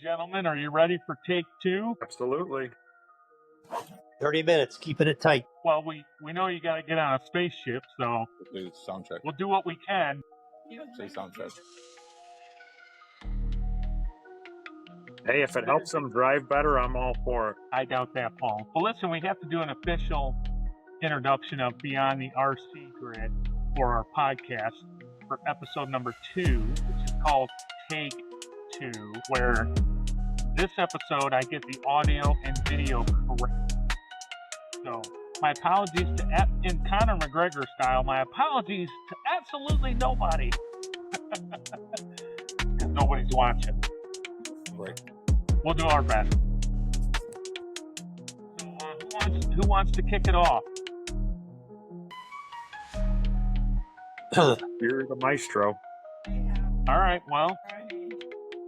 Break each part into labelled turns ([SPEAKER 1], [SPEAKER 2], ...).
[SPEAKER 1] Gentlemen, are you ready for take two?
[SPEAKER 2] Absolutely.
[SPEAKER 3] 30 minutes, keeping it tight.
[SPEAKER 1] Well, we know you got to get on a spaceship, so
[SPEAKER 4] Sound check.
[SPEAKER 1] we'll do what we can.
[SPEAKER 4] Say sound check.
[SPEAKER 2] Hey, if it helps them drive better, I'm all for it.
[SPEAKER 1] I doubt that, Paul. But listen, we have to do an official introduction of Beyond the RC Grid for our podcast for episode number 2, which is called Take 2, where this episode I get the audio and video correct. So my apologies to, in Conor McGregor style, my apologies to absolutely nobody. Because nobody's watching.
[SPEAKER 4] Right.
[SPEAKER 1] We'll do our best. So who wants to kick it off?
[SPEAKER 2] You're the maestro.
[SPEAKER 1] All right, well,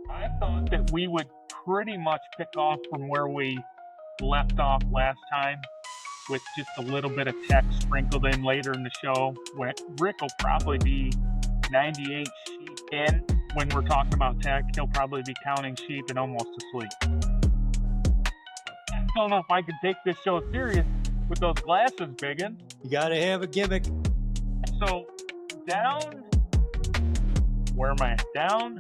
[SPEAKER 1] I thought that we would pretty much pick off from where we left off last time, with just a little bit of tech sprinkled in later in the show. Rick will probably be 98 sheep in when we're talking about tech. He'll probably be counting sheep and almost asleep. I don't know if I can take this show serious with those glasses, Biggin.
[SPEAKER 3] You gotta have a gimmick.
[SPEAKER 1] So down, where am I? Down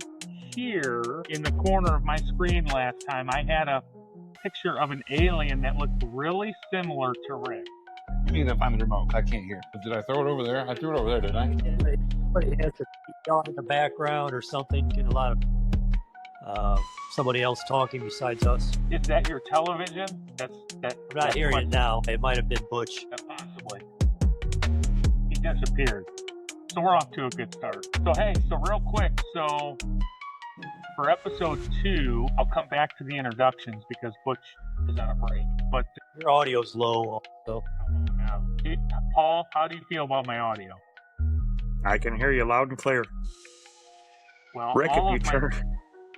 [SPEAKER 1] here in the corner of my screen last time, I had a picture of an alien that looked really similar to Rick.
[SPEAKER 4] You need to find the remote. I can't hear. Did I throw it over there? I threw it over there, didn't I?
[SPEAKER 3] Somebody has to yell in the background or something. Get a lot of somebody else talking besides us.
[SPEAKER 1] Is that your television? That.
[SPEAKER 3] I'm not hearing it now. It might have been Butch.
[SPEAKER 1] Possibly. He disappeared. So we're off to a good start. So hey, real quick, so for episode 2, I'll come back to the introductions because Butch is on a break. But
[SPEAKER 3] Your audio's low, so.
[SPEAKER 1] Paul, how do you feel about my audio?
[SPEAKER 2] I can hear you loud and clear.
[SPEAKER 1] Well,
[SPEAKER 2] Rick, if you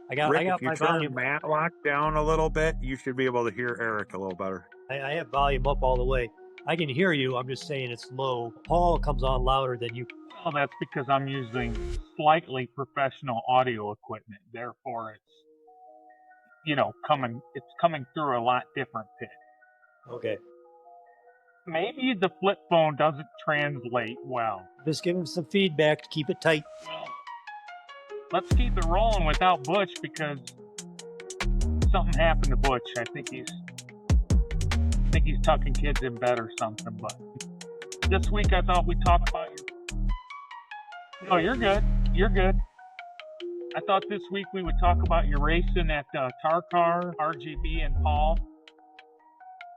[SPEAKER 3] I got my volume.
[SPEAKER 2] Matlock down a little bit, you should be able to hear Eric a little better.
[SPEAKER 3] I have volume up all the way. I can hear you. I'm just saying it's low. Paul comes on louder than you.
[SPEAKER 1] Well, that's because I'm using slightly professional audio equipment. Therefore, it's coming through a lot different pitch.
[SPEAKER 3] Okay.
[SPEAKER 1] Maybe the flip phone doesn't translate well.
[SPEAKER 3] Just give him some feedback to keep it tight.
[SPEAKER 1] Well, let's keep it rolling without Butch because something happened to Butch. I think he's tucking kids in bed or something. But this week I thought we'd talk about your... Oh, you're good. You're good. I thought this week we would talk about your racing at Tarcar, RGB, and Paul.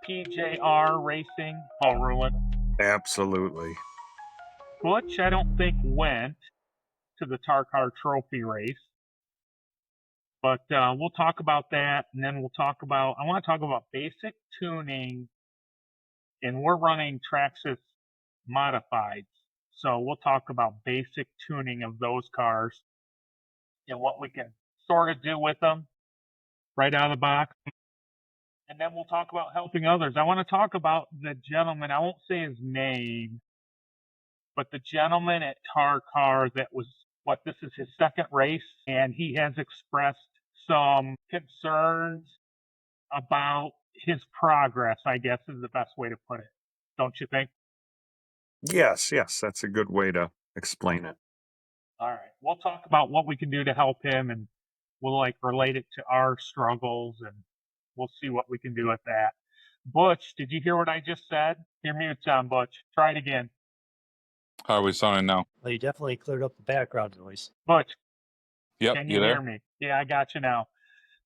[SPEAKER 1] PJR Racing, Paul Ruin.
[SPEAKER 2] Absolutely.
[SPEAKER 1] Butch, I don't think went to the Tarcar Trophy Race. But we'll talk about that, and then I want to talk about basic tuning, and we're running Traxxas Modifieds. So we'll talk about basic tuning of those cars and what we can sort of do with them right out of the box. And then we'll talk about helping others. I want to talk about the gentleman, I won't say his name, but the gentleman at Tarcar that this is his second race, and he has expressed some concerns about his progress, I guess is the best way to put it. Don't you think?
[SPEAKER 2] Yes, that's a good way to explain it.
[SPEAKER 1] All right. We'll talk about what we can do to help him, and we'll relate it to our struggles, and we'll see what we can do with that. Butch, did you hear what I just said? Your mute's on, Butch. Try it again.
[SPEAKER 4] How are we sounding now?
[SPEAKER 3] Well, you definitely cleared up the background noise.
[SPEAKER 1] Butch,
[SPEAKER 4] Yep,
[SPEAKER 1] can you hear me? Yeah, I got you now.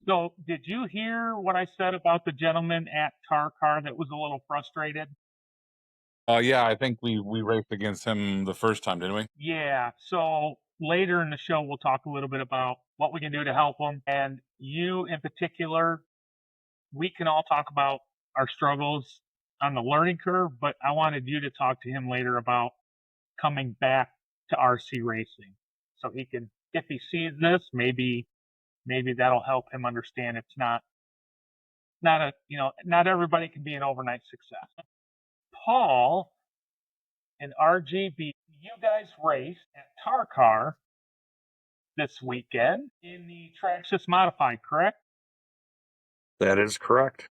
[SPEAKER 1] So, did you hear what I said about the gentleman at Tarcar that was a little frustrated?
[SPEAKER 4] Yeah, I think we raced against him the first time, didn't we?
[SPEAKER 1] Yeah, so later in the show, we'll talk a little bit about what we can do to help him. And you in particular, we can all talk about our struggles on the learning curve, but I wanted you to talk to him later about coming back to RC racing. So he can, if he sees this, maybe that'll help him understand it's not everybody can be an overnight success. Paul and RGB, you guys raced at Tarcar this weekend in the Traxxas Modified, correct?
[SPEAKER 2] That is correct.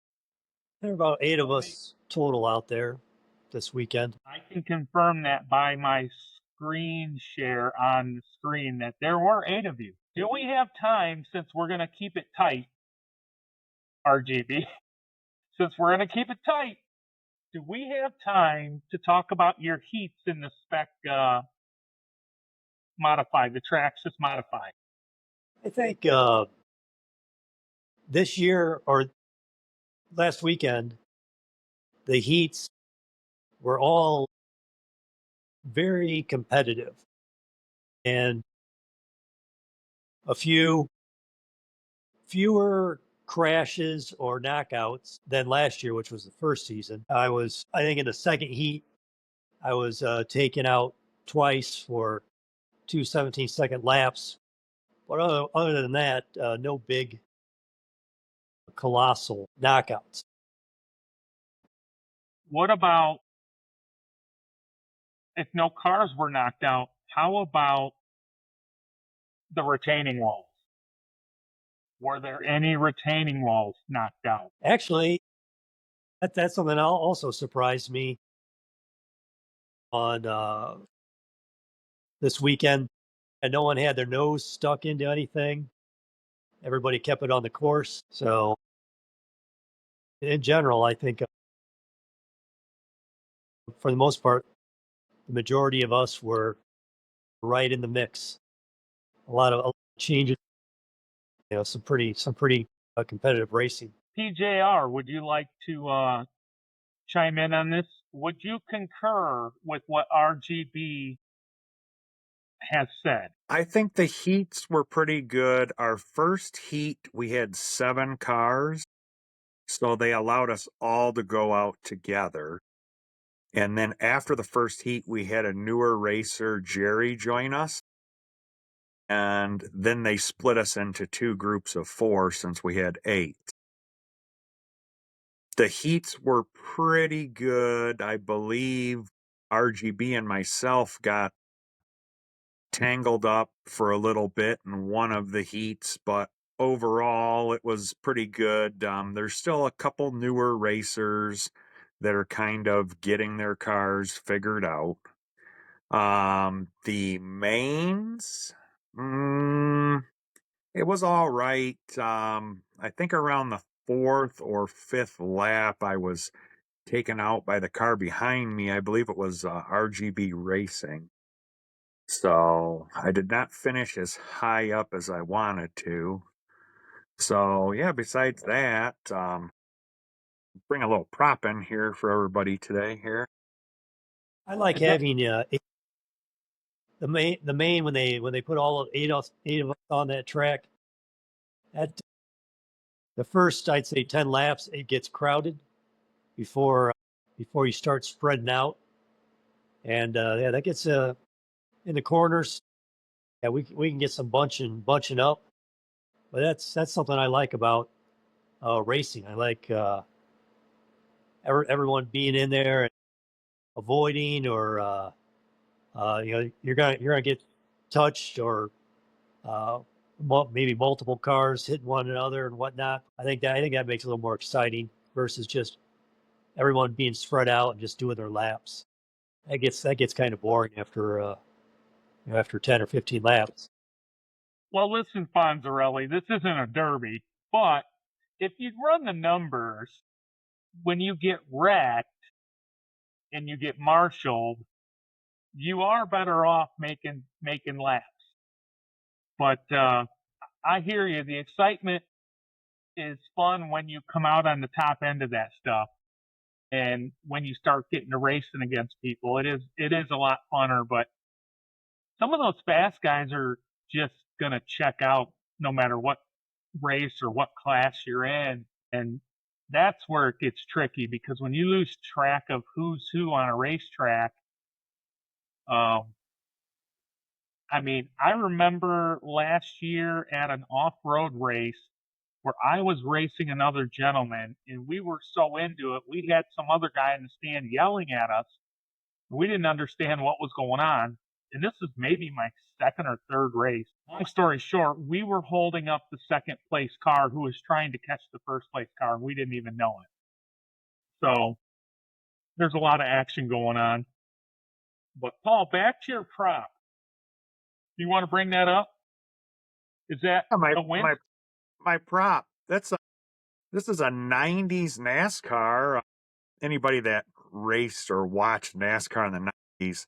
[SPEAKER 3] There are about 8 of us total out there this weekend.
[SPEAKER 1] I can confirm that by my screen share on the screen that there were 8 of you. Do we have time, since we're going to keep it tight, RGB, since we're going to keep it tight, do we have time to talk about your heats in the spec modified, the Traxxas modified?
[SPEAKER 3] I think this year or last weekend, the heats were all very competitive, and a fewer crashes or knockouts than last year, which was the first season. I think in the second heat, I was taken out twice for 2 17-second laps. But other than that, no big colossal knockouts.
[SPEAKER 1] What about if no cars were knocked out? How about the retaining walls? Were there any retaining walls knocked out?
[SPEAKER 3] Actually, that's something that also surprised me on this weekend. And no one had their nose stuck into anything. Everybody kept it on the course. So, in general, I think for the most part, the majority of us were right in the mix. A lot of changes, some pretty competitive racing.
[SPEAKER 1] PJR, would you like to chime in on this? Would you concur with what RGB has said?
[SPEAKER 2] I think the heats were pretty good. Our first heat, we had 7 cars, so they allowed us all to go out together. And then after the first heat, we had a newer racer, Jerry, join us. And then they split us into 2 groups of 4 since we had 8. The heats were pretty good. I believe RGB and myself got tangled up for a little bit in one of the heats, but overall it was pretty good. There's still a couple newer racers that are kind of getting their cars figured out. The mains, it was all right. I think around the 4th or 5th lap, I was taken out by the car behind me. I believe it was RGB Racing. So I did not finish as high up as I wanted to. So yeah, besides that, bring a little prop in here for everybody today here.
[SPEAKER 3] I like having the main when they put all 8 of us on that track. At the first, I'd say 10 laps, it gets crowded before you start spreading out, and yeah, that gets in the corners. Yeah, we can get some bunching up, but that's something I like about racing. I like everyone being in there and avoiding, or you're gonna get touched, or maybe multiple cars hitting one another and whatnot. I think that makes it a little more exciting versus just everyone being spread out and just doing their laps. That gets kind of boring after after 10 or 15 laps.
[SPEAKER 1] Well, listen, Fonzarelli, this isn't a derby, but if you run the numbers, when you get wrecked and you get marshaled, you are better off making laps. But I hear you. The excitement is fun when you come out on the top end of that stuff, and when you start getting to racing against people, it is a lot funner. But some of those fast guys are just gonna check out no matter what race or what class you're in, and that's where it gets tricky, because when you lose track of who's who on a racetrack, um, I mean, I remember last year at an off-road race where I was racing another gentleman, and we were so into it, we had some other guy in the stand yelling at us. We didn't understand what was going on. and this is maybe my second or third race. Long story short, we were holding up the second place car who was trying to catch the first place car, and we didn't even know it. So there's a lot of action going on. But Paul, back to your prop. Do you want to bring that up? Is that a win?
[SPEAKER 2] My prop. This is a 90s NASCAR. Anybody that raced or watched NASCAR in the 90s,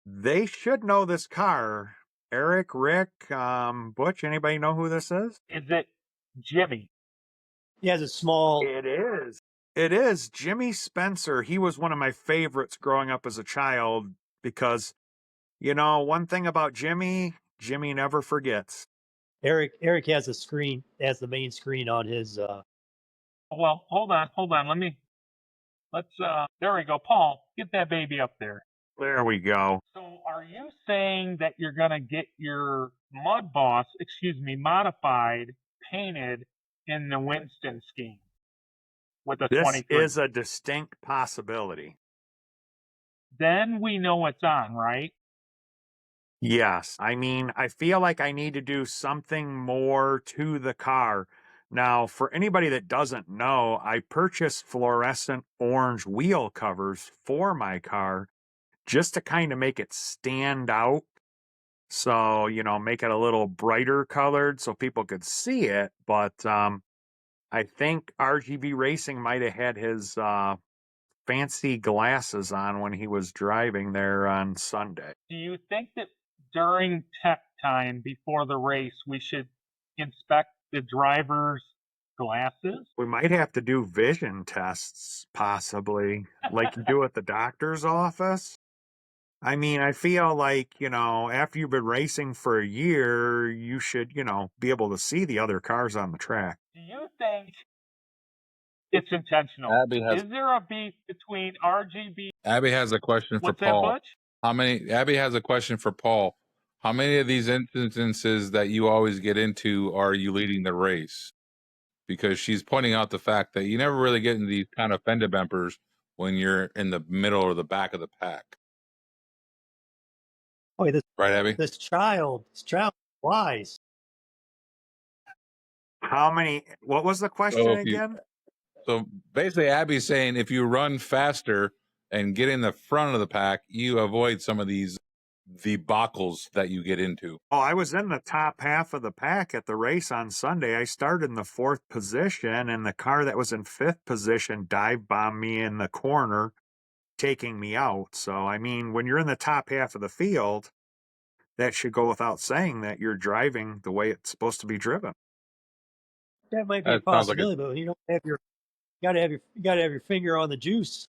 [SPEAKER 2] they should know this car. Eric, Rick, Butch, anybody know who this is?
[SPEAKER 1] Is it Jimmy?
[SPEAKER 3] He has a small.
[SPEAKER 2] It is. It is Jimmy Spencer. He was one of my favorites growing up as a child because, you know, one thing about Jimmy never forgets.
[SPEAKER 3] Eric has a screen, has the main screen on his.
[SPEAKER 1] Well, hold on. There we go. Paul, get that baby up there.
[SPEAKER 2] There we go.
[SPEAKER 1] So are you saying that you're going to get your modified, painted in the Winston scheme with a
[SPEAKER 2] This
[SPEAKER 1] 23?
[SPEAKER 2] is a distinct possibility.
[SPEAKER 1] Then we know it's on, right?
[SPEAKER 2] Yes. I mean, I feel like I need to do something more to the car. Now, for anybody that doesn't know, I purchased fluorescent orange wheel covers for my car just to kind of make it stand out. So, you know, make it a little brighter colored so people could see it. But I think RGB Racing might have had his fancy glasses on when he was driving there on Sunday.
[SPEAKER 1] Do you think that during tech time before the race, we should inspect the driver's glasses?
[SPEAKER 2] We might have to do vision tests, possibly, like you do at the doctor's office. I mean, I feel like, you know, after you've been racing for a year, you should, you know, be able to see the other cars on the track.
[SPEAKER 1] Do you think it's intentional? Is there a beef between RGB?
[SPEAKER 4] Abby has a question for
[SPEAKER 1] What's that,
[SPEAKER 4] Paul.
[SPEAKER 1] Butch?
[SPEAKER 4] Abby has a question for Paul. How many of these instances that you always get into are you leading the race? Because she's pointing out the fact that you never really get in these kind of fender bumpers when you're in the middle or the back of the pack.
[SPEAKER 3] Oh,
[SPEAKER 4] Right, Abby?
[SPEAKER 3] this child wise.
[SPEAKER 2] What was the question again?
[SPEAKER 4] So basically, Abby's saying if you run faster and get in the front of the pack, you avoid some of these debacles that you get into.
[SPEAKER 2] Oh, I was in the top half of the pack at the race on Sunday. I started in the 4th position, and the car that was in 5th position dive bombed me in the corner, taking me out. So, I mean, when you're in the top half of the field, that should go without saying that you're driving the way it's supposed to be driven.
[SPEAKER 3] That might be a possibility, but you don't have you gotta have your finger on the juice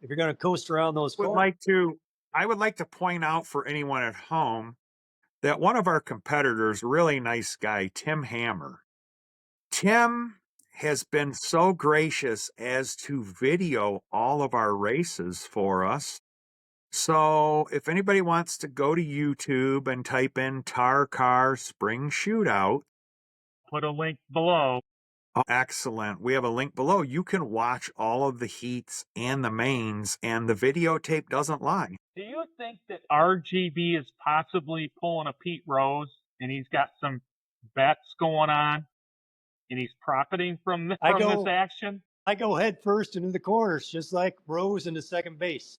[SPEAKER 3] if you're going to coast around those cars.
[SPEAKER 2] I would like to point out for anyone at home that one of our competitors, really nice guy, Tim Hammer. Tim has been so gracious as to video all of our races for us. So if anybody wants to go to YouTube and type in Tarcar Spring Shootout.
[SPEAKER 1] Put a link below.
[SPEAKER 2] Oh, excellent. We have a link below. You can watch all of the heats and the mains, and the videotape doesn't lie.
[SPEAKER 1] Do you think that RGB is possibly pulling a Pete Rose and he's got some bets going on and he's profiting from this action?
[SPEAKER 3] I go head first into the corners, just like Rose into second base.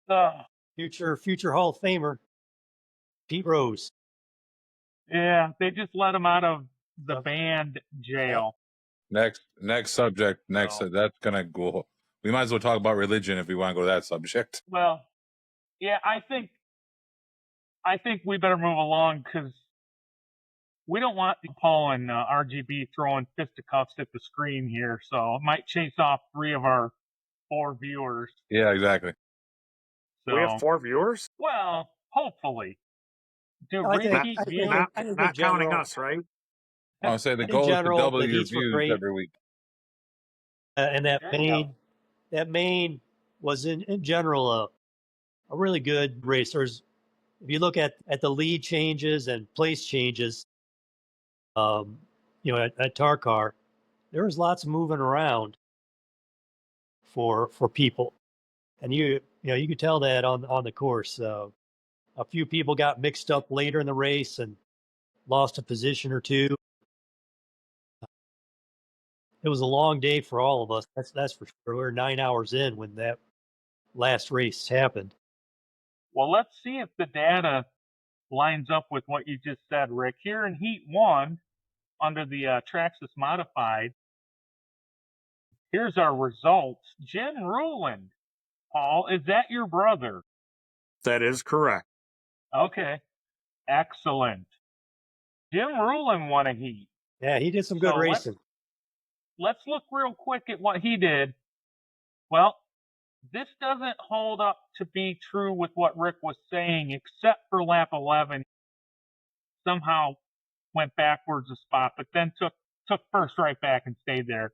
[SPEAKER 3] Future Hall of Famer, Pete Rose.
[SPEAKER 1] Yeah, they just let him out of the band jail.
[SPEAKER 4] Next subject. That's gonna go. We might as well talk about religion if we want to go to that subject.
[SPEAKER 1] Well, yeah, I think we better move along because we don't want Paul and RGB throwing fisticuffs at the screen here, so it might chase off 3 of our 4 viewers.
[SPEAKER 4] Yeah, exactly.
[SPEAKER 2] So, we have 4 viewers?
[SPEAKER 1] Well, hopefully.
[SPEAKER 2] Do repeat viewers? Not counting us, right?
[SPEAKER 4] I'll say the goal is to double your views every week.
[SPEAKER 3] And that main was in general a really good race. If you look at the lead changes and place changes, at Tarcar, there was lots of moving around for people, and you could tell that on the course. A few people got mixed up later in the race and lost a position or two. It was a long day for all of us. That's for sure. We were 9 hours in when that last race happened.
[SPEAKER 1] Well, let's see if the data lines up with what you just said, Rick. Here in Heat 1, under the Traxxas Modified, here's our results. Jim Ruland, Paul, is that your brother?
[SPEAKER 2] That is correct.
[SPEAKER 1] Okay, excellent. Jim Ruland won a heat.
[SPEAKER 3] Yeah, he did some good
[SPEAKER 1] So
[SPEAKER 3] racing.
[SPEAKER 1] Let's look real quick at what he did. Well, this doesn't hold up to be true with what Rick was saying, except for lap 11. Somehow went backwards a spot, but then took first right back and stayed there.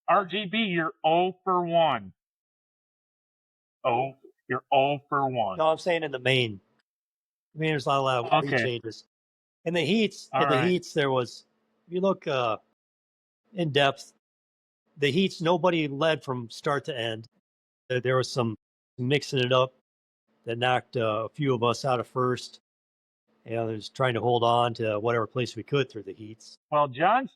[SPEAKER 1] RGB, you're 0 for 1. Oh, you're 0 for 1.
[SPEAKER 3] No, I'm saying in the main. I mean, there's not a lot of
[SPEAKER 1] Okay.
[SPEAKER 3] changes. In the heats,
[SPEAKER 1] All right.
[SPEAKER 3] there was, if you look in depth, the heats, nobody led from start to end. There was some mixing it up that knocked a few of us out of first. There's trying to hold on to whatever place we could through the heats.
[SPEAKER 1] Well, John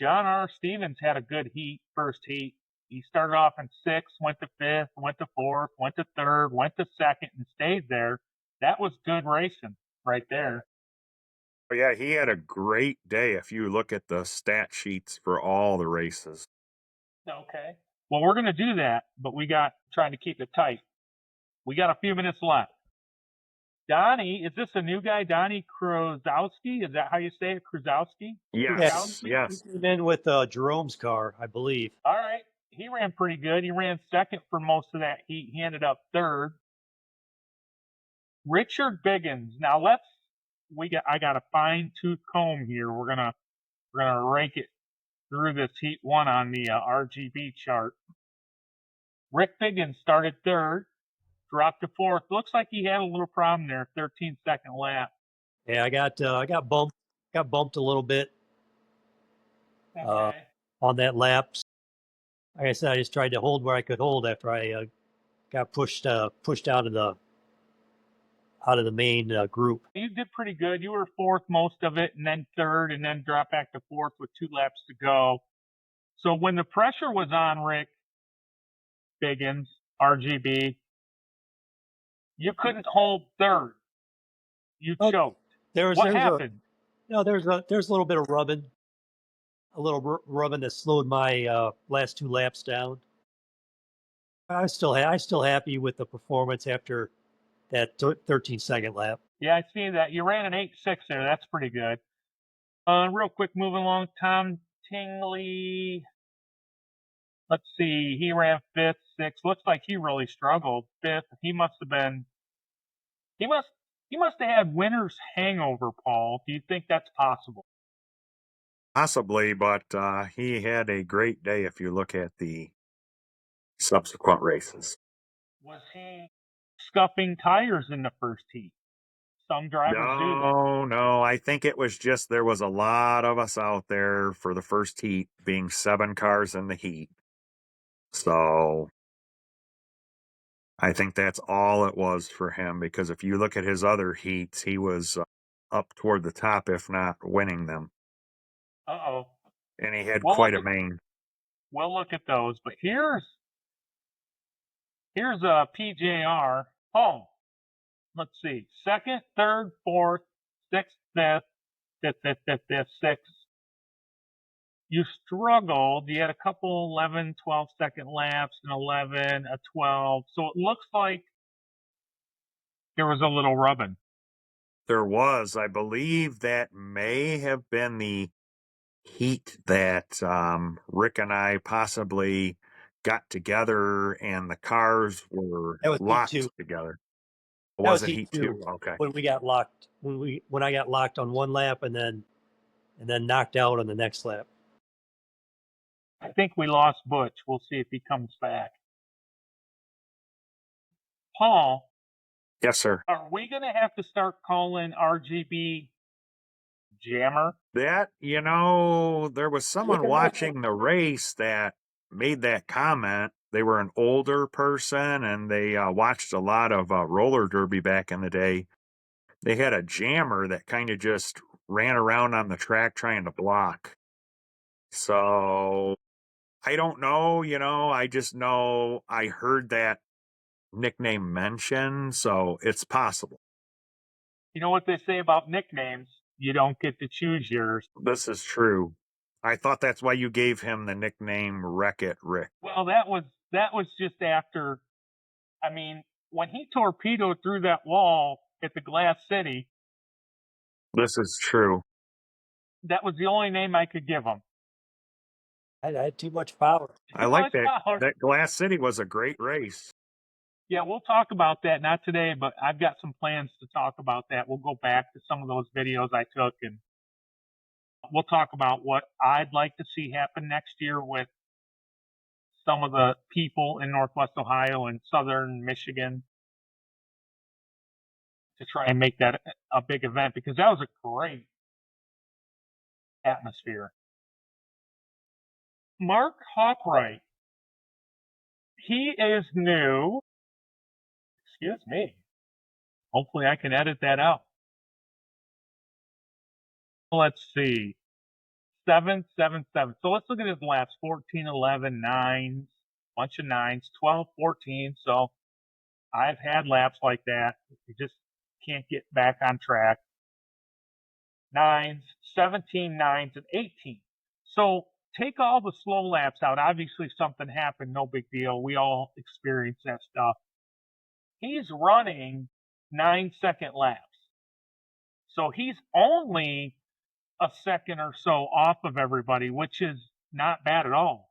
[SPEAKER 1] R. Stevens had a good first heat. He started off in 6th, went to 5th, went to 4th, went to 3rd, went to 2nd, and stayed there. That was good racing right there.
[SPEAKER 2] But yeah, he had a great day if you look at the stat sheets for all the races.
[SPEAKER 1] Okay. Well, we're going to do that, but we got trying to keep it tight. We got a few minutes left. Donnie, is this a new guy? Donnie Kruzowski? Is that how you say it? Kruzowski?
[SPEAKER 2] Yes,
[SPEAKER 3] He
[SPEAKER 2] yes.
[SPEAKER 3] came in with Jerome's car, I believe.
[SPEAKER 1] All right. He ran pretty good. He ran 2nd for most of that heat. He ended up 3rd. Richard Biggins. Now I got a fine tooth comb here. We're gonna rake it through this heat 1 on the RGB chart. Rick Biggins started 3rd, dropped to 4th. Looks like he had a little problem there. 13-second lap.
[SPEAKER 3] Yeah, I got bumped a little bit
[SPEAKER 1] Okay.
[SPEAKER 3] on that lap. Like I said, I just tried to hold where I could hold after I got pushed out of the main group.
[SPEAKER 1] You did pretty good. You were 4th most of it, and then 3rd, and then dropped back to 4th with 2 laps to go. So when the pressure was on Rick Biggins, RGB, you couldn't hold 3rd. You choked. What happened?
[SPEAKER 3] There's a little bit of rubbing, that slowed my last 2 laps down. I'm still happy with the performance after that 13-second lap.
[SPEAKER 1] Yeah, I see that. You ran an 8.6 there. That's pretty good. Real quick, moving along. Tom Tingley. Let's see. He ran 5th, 6th. Looks like he really struggled. 5th. He must have had winner's hangover, Paul. Do you think that's possible?
[SPEAKER 2] Possibly, but he had a great day if you look at the subsequent races.
[SPEAKER 1] Was he scuffing tires in the first heat? Some drivers do that.
[SPEAKER 2] No. I think it was just there was a lot of us out there for the first heat, being 7 cars in the heat. So I think that's all it was for him, because if you look at his other heats, he was up toward the top, if not winning them.
[SPEAKER 1] Uh-oh.
[SPEAKER 2] And he had quite a main.
[SPEAKER 1] We'll look at those, but here's a PJR. Oh, let's see. 2nd, 3rd, 4th, 6th, 5th, 5th, 6th. You struggled. You had a couple 11, 12-second laps, an 11, a 12. So it looks like there was a little rubbing.
[SPEAKER 2] There was. I believe that may have been the heat that Rick and I possibly got together and the cars were locked together. Was it heat 2? Okay.
[SPEAKER 3] When we got locked, when I got locked on one lap and then knocked out on the next lap.
[SPEAKER 1] I think we lost Butch. We'll see if he comes back. Paul.
[SPEAKER 2] Yes, sir.
[SPEAKER 1] Are we going to have to start calling RGB Jammer?
[SPEAKER 2] That, there was someone watching the race that made that comment, they were an older person and they watched a lot of roller derby back in the day. They had a jammer that kind of just ran around on the track trying to block. So I don't know, I just know I heard that nickname mentioned, so it's possible.
[SPEAKER 1] You know what they say about nicknames? You don't get to choose yours.
[SPEAKER 2] This is true. I thought that's why you gave him the nickname Wreck-It Rick.
[SPEAKER 1] Well, that was just after. I mean, when he torpedoed through that wall at the Glass City,
[SPEAKER 2] This is true.
[SPEAKER 1] that was the only name I could give him.
[SPEAKER 3] I had too much power.
[SPEAKER 2] I like that.
[SPEAKER 1] Power.
[SPEAKER 2] That Glass City was a great race.
[SPEAKER 1] Yeah, we'll talk about that. Not today, but I've got some plans to talk about that. We'll go back to some of those videos I took and we'll talk about what I'd like to see happen next year with some of the people in Northwest Ohio and Southern Michigan to try and make that a big event, because that was a great atmosphere. Mark Hawkwright, he is new. Excuse me. Hopefully I can edit that out. Let's see. 7, 7, 7. So let's look at his laps. 14, 11, 9s, bunch of 9s, 12, 14. So I've had laps like that. You just can't get back on track. 9s, 17, 9s, and 18. So take all the slow laps out. Obviously something happened, no big deal. We all experience that stuff. He's running 9-second laps. So he's only a second or so off of everybody, which is not bad at all.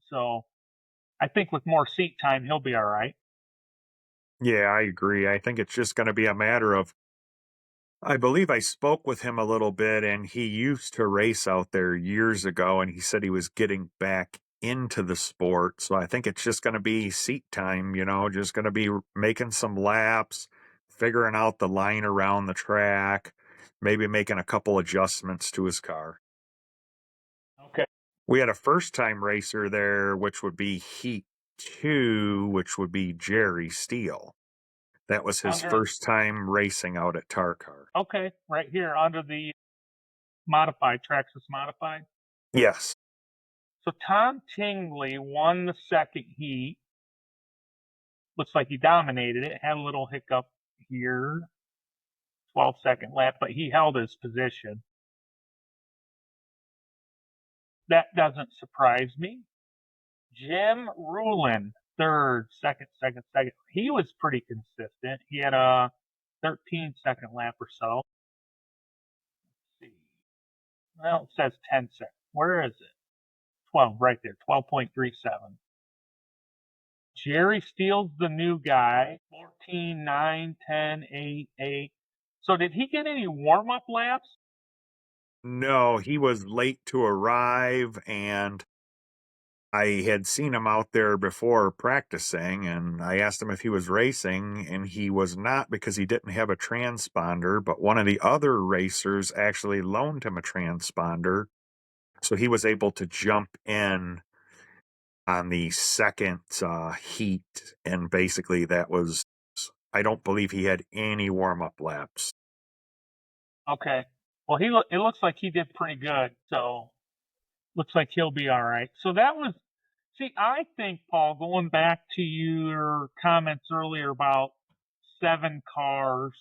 [SPEAKER 1] So I think with more seat time, he'll be all right.
[SPEAKER 2] Yeah, I agree. I think it's just going to be a matter of, I believe I spoke with him a little bit and he used to race out there years ago and he said he was getting back into the sport. So I think it's just going to be seat time, just going to be making some laps, figuring out the line around the track, maybe making a couple adjustments to his car.
[SPEAKER 1] Okay.
[SPEAKER 2] We had a first-time racer there, which would be Heat 2, which would be Jerry Steele. That was his first time racing out at Tarcar.
[SPEAKER 1] Okay, right here under the modified, Traxxas modified.
[SPEAKER 2] Yes.
[SPEAKER 1] So Tom Tingley won the second heat. Looks like he dominated it. Had a little hiccup here. 12-second lap, but he held his position. That doesn't surprise me. Jim Rulin, third, second. He was pretty consistent. He had a 13-second lap or so. Let's see. Well, it says 10 seconds. Where is it? 12, right there, 12.37. Jerry Steele's the new guy. 14, 9, 10, 8, 8. So did he get any warm-up laps?
[SPEAKER 2] No, he was late to arrive, and I had seen him out there before practicing, and I asked him if he was racing, and he was not because he didn't have a transponder, but one of the other racers actually loaned him a transponder, so he was able to jump in on the second heat, and basically that was, I don't believe he had any warm-up laps.
[SPEAKER 1] Okay. Well, it looks like he did pretty good, so looks like he'll be all right. So that was, see, I think, Paul, going back to your comments earlier about 7 cars,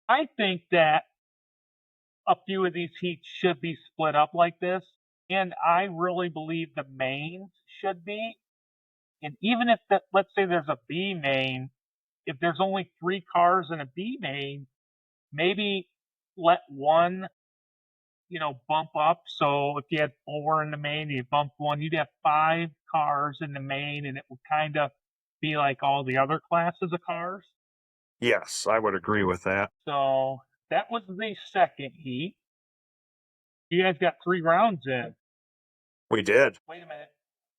[SPEAKER 1] I think that a few of these heats should be split up like this, and I really believe the mains should be. And even if that, let's say there's a B main, if there's only 3 cars in a B main, maybe let one, bump up. So if you had 4 in the main, you bump one, you'd have 5 cars in the main, and it would kind of be like all the other classes of cars.
[SPEAKER 2] Yes, I would agree with that.
[SPEAKER 1] So that was the second heat. You guys got 3 rounds in.
[SPEAKER 2] We did.
[SPEAKER 1] Wait a minute.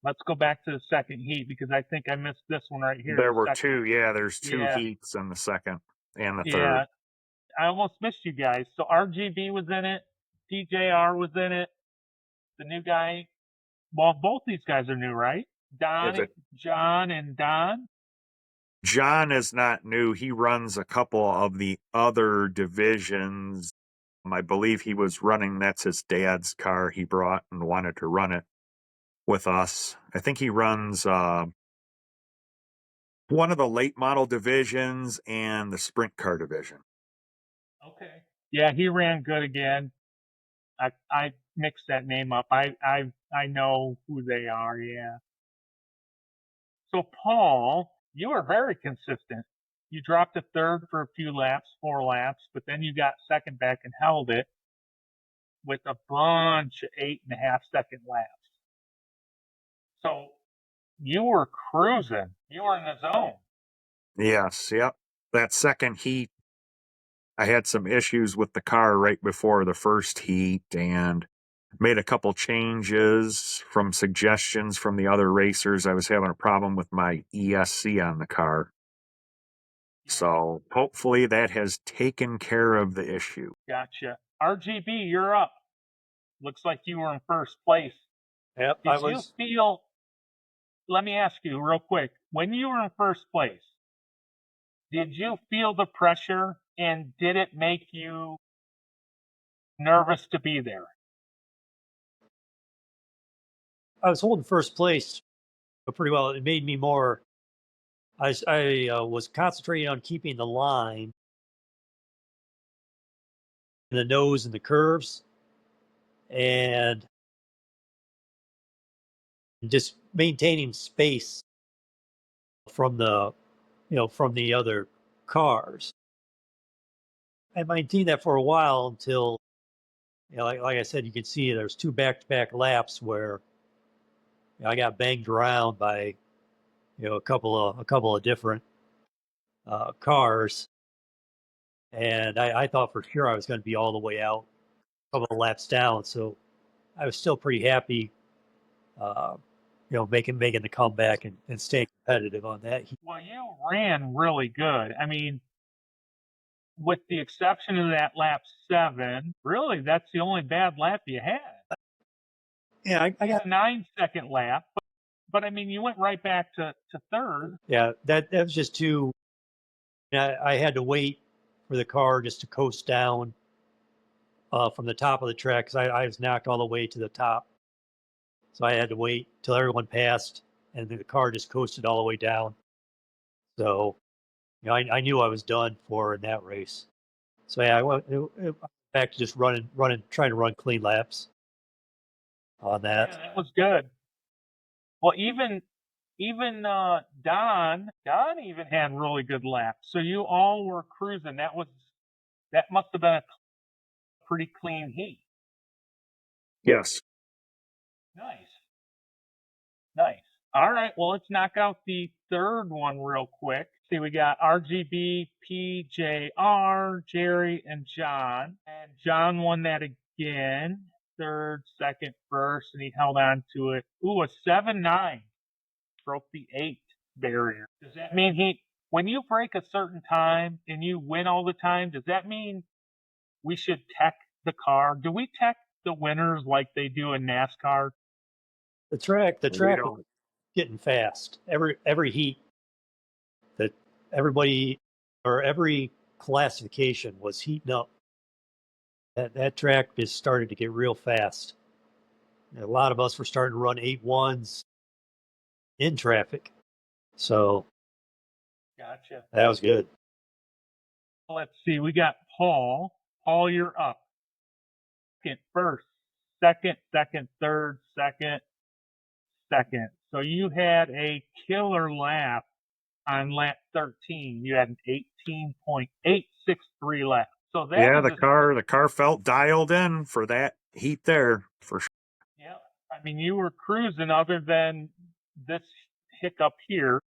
[SPEAKER 1] Let's go back to the second heat because I think I missed this one right here.
[SPEAKER 2] There were 2. Yeah, there's 2
[SPEAKER 1] Yeah.
[SPEAKER 2] heats in the second and the
[SPEAKER 1] Yeah.
[SPEAKER 2] third.
[SPEAKER 1] I almost missed you guys. So RGB was in it. TJR was in it. The new guy. Well, both these guys are new, right?
[SPEAKER 2] Is it
[SPEAKER 1] John and Don?
[SPEAKER 2] John is not new. He runs a couple of the other divisions. I believe he was running, that's his dad's car he brought and wanted to run it with us. I think he runs one of the late model divisions and the sprint car division.
[SPEAKER 1] Okay. Yeah, he ran good again. I mixed that name up. I know who they are, yeah. So Paul, you were very consistent. You dropped to third for a few laps, 4 laps, but then you got second back and held it with a bunch of 8.5 second laps. So you were cruising. You were in the zone.
[SPEAKER 2] Yes, yep. That second heat, I had some issues with the car right before the first heat and made a couple changes from suggestions from the other racers. I was having a problem with my ESC on the car. So hopefully that has taken care of the issue.
[SPEAKER 1] Gotcha. RGB, you're up. Looks like you were in first place.
[SPEAKER 3] Yep,
[SPEAKER 1] Did you feel, let me ask you real quick, when you were in first place, did you feel the pressure and did it make you nervous to be there?
[SPEAKER 3] I was holding first place pretty well. It made me more. I was concentrating on keeping the line, the nose, and the curves, and just maintaining space from the from the other cars. I maintained that for a while until, like I said, you can see there's 2 back-to-back laps where I got banged around by a couple of different cars, and I thought for sure I was going to be all the way out, a couple of laps down. So I was still pretty happy, uh, making the comeback and staying competitive on that.
[SPEAKER 1] Well, you ran really good. I mean, with the exception of that lap 7, really, that's the only bad lap you had.
[SPEAKER 3] Yeah, I got
[SPEAKER 1] a 9-second lap, but I mean, you went right back to third.
[SPEAKER 3] Yeah, that was just too. I had to wait for the car just to coast down from the top of the track because I was knocked all the way to the top. So I had to wait till everyone passed, and the car just coasted all the way down. So, I knew I was done for in that race. So yeah, I went back to just trying to run clean laps on that.
[SPEAKER 1] Yeah, that was good. Well, even Don even had really good laps. So you all were cruising. That must have been a pretty clean heat.
[SPEAKER 2] Yes.
[SPEAKER 1] Nice. All right. Well, let's knock out the third one real quick. See, we got RGB, PJR, Jerry, and John. And John won that again. Third, second, first, and he held on to it. Ooh, a 7-9. Broke the 8 barrier. Does that mean when you break a certain time and you win all the time, does that mean we should tech the car? Do we tech the winners like they do in NASCAR?
[SPEAKER 3] The track was getting fast. Every heat that everybody or every classification was heating up. That track just started to get real fast. And a lot of us were starting to run 8.1s in traffic. So
[SPEAKER 1] Gotcha.
[SPEAKER 3] that was good.
[SPEAKER 1] Let's see. We got Paul. Paul, you're up. First, second, third, second. So you had a killer lap on lap 13. You had an 18.863 lap. So that
[SPEAKER 2] yeah, the car felt dialed in for that heat there for sure.
[SPEAKER 1] Yeah, I mean, you were cruising other than this hiccup here.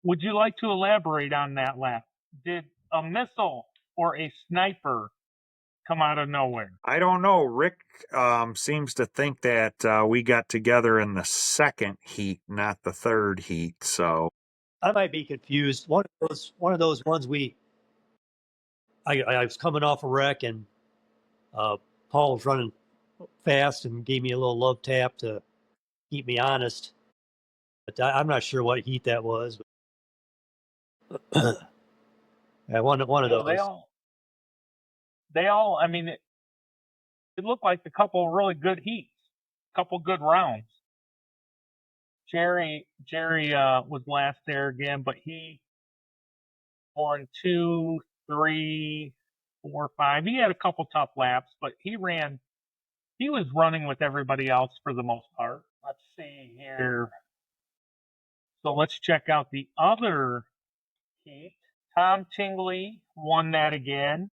[SPEAKER 1] Would you like to elaborate on that lap? Did a missile or a sniper come out of nowhere?
[SPEAKER 2] I don't know. Rick seems to think that we got together in the second heat, not the third heat. So
[SPEAKER 3] I might be confused. One of those ones I was coming off a wreck and Paul was running fast and gave me a little love tap to keep me honest. But I'm not sure what heat that was. But yeah, one of those.
[SPEAKER 1] They all. I mean, it looked like a couple of really good heats, a couple good rounds. Jerry was last there again, but he won 2, 3, 4, 5. He had a couple tough laps, but he was running with everybody else for the most part. Let's see here. So let's check out the other heat. Tom Tingley won that again.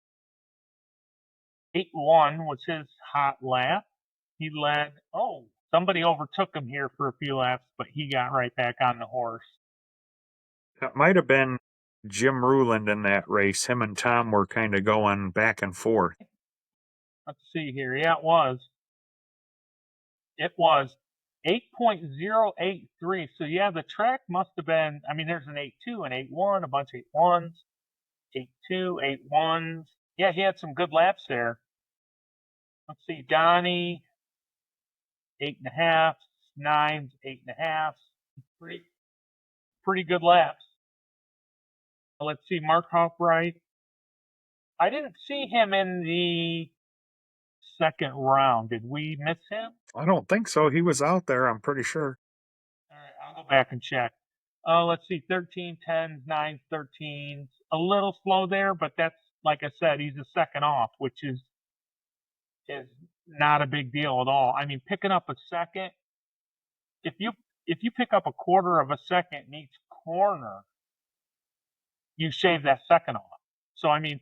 [SPEAKER 1] 8-1 was his hot lap. He led. Oh, somebody overtook him here for a few laps, but he got right back on the horse.
[SPEAKER 2] That might have been Jim Ruland in that race. Him and Tom were kind of going back and forth.
[SPEAKER 1] Let's see here. Yeah, it was. It was 8.083. So yeah, the track must have been. I mean, there's an 8.2, an 8.1, a bunch of 8.1s, 8.2, 8.1s. Yeah, he had some good laps there. Let's see, Donnie, 8.5, 9s, 8.5. Pretty good laps. Let's see, Mark Hoffright. I didn't see him in the second round. Did we miss him?
[SPEAKER 2] I don't think so. He was out there, I'm pretty sure.
[SPEAKER 1] All right, I'll go back and check. Let's see, 13, 10s, 9s, 13s. A little slow there, but that's, like I said, he's a second off, which is not a big deal at all. I mean, picking up a second, if you pick up a quarter of a second in each corner, you shave that second off. So, I mean,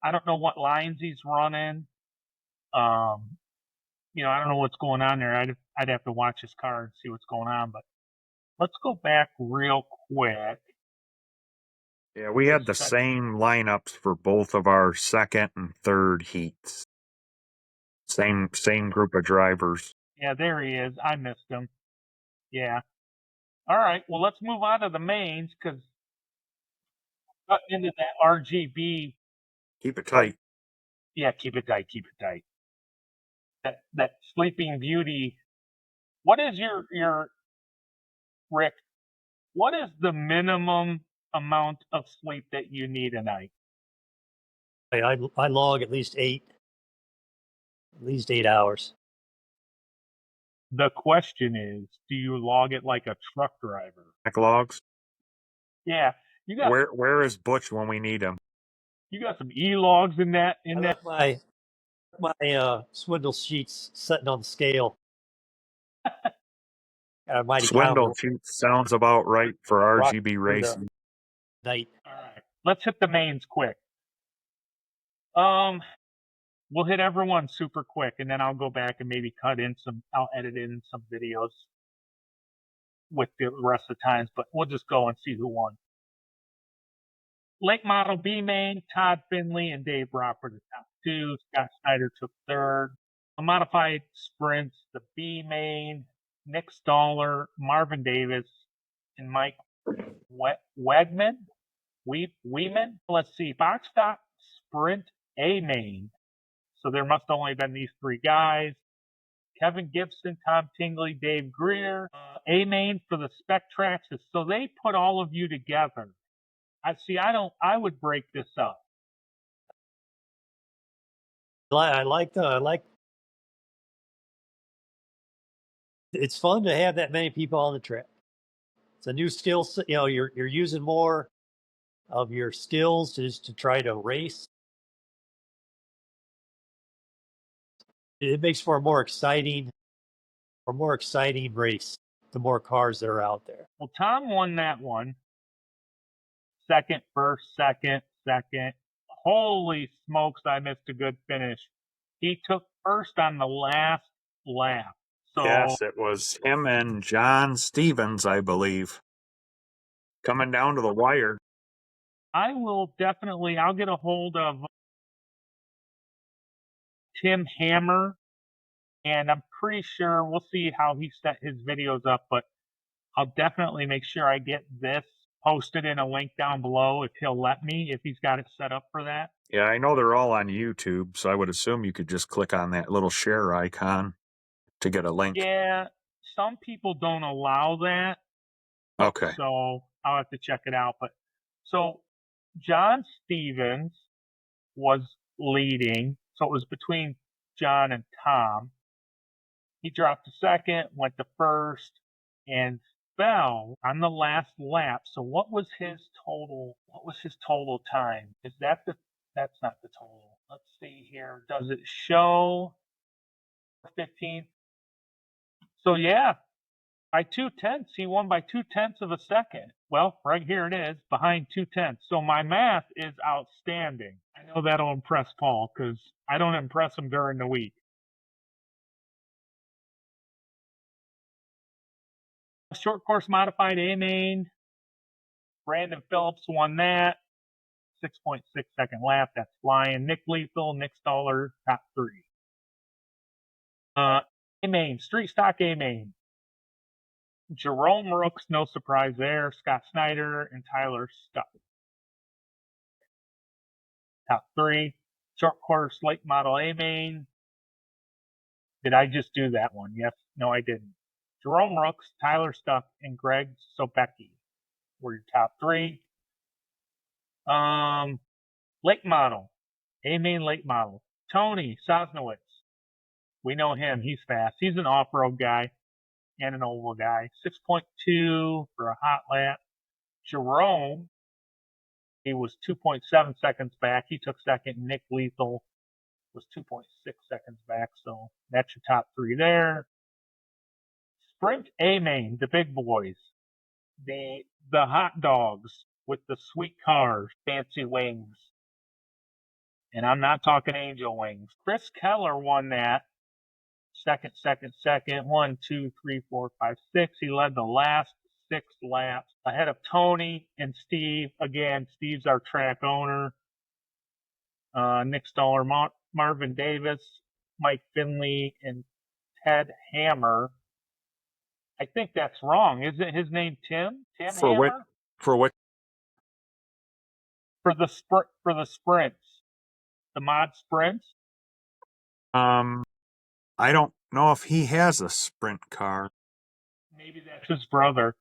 [SPEAKER 1] I don't know what lines he's running. I don't know what's going on there. I'd have to watch his car and see what's going on. But let's go back real quick.
[SPEAKER 2] Yeah, we had the same lineups for both of our second and third heats. Same group of drivers.
[SPEAKER 1] Yeah, there he is. I missed him. Yeah. All right. Well, let's move on to the mains because into that RGB.
[SPEAKER 2] Keep it tight.
[SPEAKER 1] Yeah, keep it tight. Keep it tight. That Sleeping Beauty. What is your Rick? What is the minimum amount of sleep that you need a night?
[SPEAKER 3] I log at least 8 hours.
[SPEAKER 1] The question is, do you log it like a truck driver?
[SPEAKER 2] Logs?
[SPEAKER 1] Yeah. You got
[SPEAKER 2] where is Butch when we need him?
[SPEAKER 1] You got some e-logs in that
[SPEAKER 3] my swindle sheets sitting on the scale.
[SPEAKER 2] Swindle sheet sounds about right for RGB racing.
[SPEAKER 3] Night.
[SPEAKER 1] All right. Let's hit the mains quick. We'll hit everyone super quick, and then I'll go back and maybe I'll edit in some videos with the rest of the times, but we'll just go and see who won. Late Model B main, Todd Finley and Dave Roper, the top two. Scott Snyder took third. A modified sprints, the B main, Nick Stoller, Marvin Davis, and Mike Wegman. Weeman. Let's see, box stop sprint A main. So there must have only been these three guys. Kevin Gibson, Tom Tingley, Dave Greer. A main for the spec tracks. So they put all of you together. I would break this up.
[SPEAKER 3] I like it's fun to have that many people on the track. It's a new skill set. You're using more of your skills to try to race. It makes for a more exciting race. The more cars that are out there.
[SPEAKER 1] Well, Tom won that one. Second, first, second. Holy smokes, I missed a good finish. He took first on the last lap. So,
[SPEAKER 2] yes, it was him and John Stevens, I believe, coming down to the wire.
[SPEAKER 1] I'll get a hold of Tim Hammer, and I'm pretty sure we'll see how he set his videos up, but I'll definitely make sure I get this posted in a link down below if he'll let me, if he's got it set up for that.
[SPEAKER 2] Yeah, I know they're all on YouTube, so I would assume you could just click on that little share icon to get a link.
[SPEAKER 1] Yeah, some people don't allow that.
[SPEAKER 2] Okay.
[SPEAKER 1] So I'll have to check it out. But so John Stevens was leading. So it was between John and Tom. He dropped to second, went to first, and fell on the last lap. So what was his total? What was his total time? Is that the? That's not the total. Let's see here. Does it show 15th? So yeah, by 2/10, he won by 2/10 of a second. Well, right here it is, behind 2/10. So my math is outstanding. I know that'll impress Paul because I don't impress him during the week. Short course modified A main. Brandon Phillips won that. 6.6 second lap. That's flying. Nick Lethal, Nick Stoller, top 3. A main, street stock A main. Jerome Rooks, no surprise there. Scott Snyder and Tyler Stuck. Top 3. Short course late model A main. Did I just do that one? Yes. No, I didn't. Jerome Rooks, Tyler Stuck, and Greg Sobecki were your top 3. Late model. A main late model. Tony Sosnowitz. We know him. He's fast. He's an off-road guy and an oval guy. 6.2 for a hot lap. Jerome, he was 2.7 seconds back. He took second. Nick Lethal was 2.6 seconds back. So that's your top 3 there. Sprint A main, the big boys. The hot dogs with the sweet cars, fancy wings. And I'm not talking angel wings. Chris Keller won that. Second. 1, 2, 3, 4, 5, 6. He led the last 6 laps ahead of Tony and Steve. Again, Steve's our track owner. Nick Stoller, Marvin Davis, Mike Finley, and Ted Hammer. I think that's wrong. Isn't his name Tim? Tim
[SPEAKER 2] For
[SPEAKER 1] Hammer?
[SPEAKER 2] what? For what?
[SPEAKER 1] For the sprints. The mod sprints.
[SPEAKER 2] I don't know if he has a sprint car.
[SPEAKER 1] Maybe that's his brother.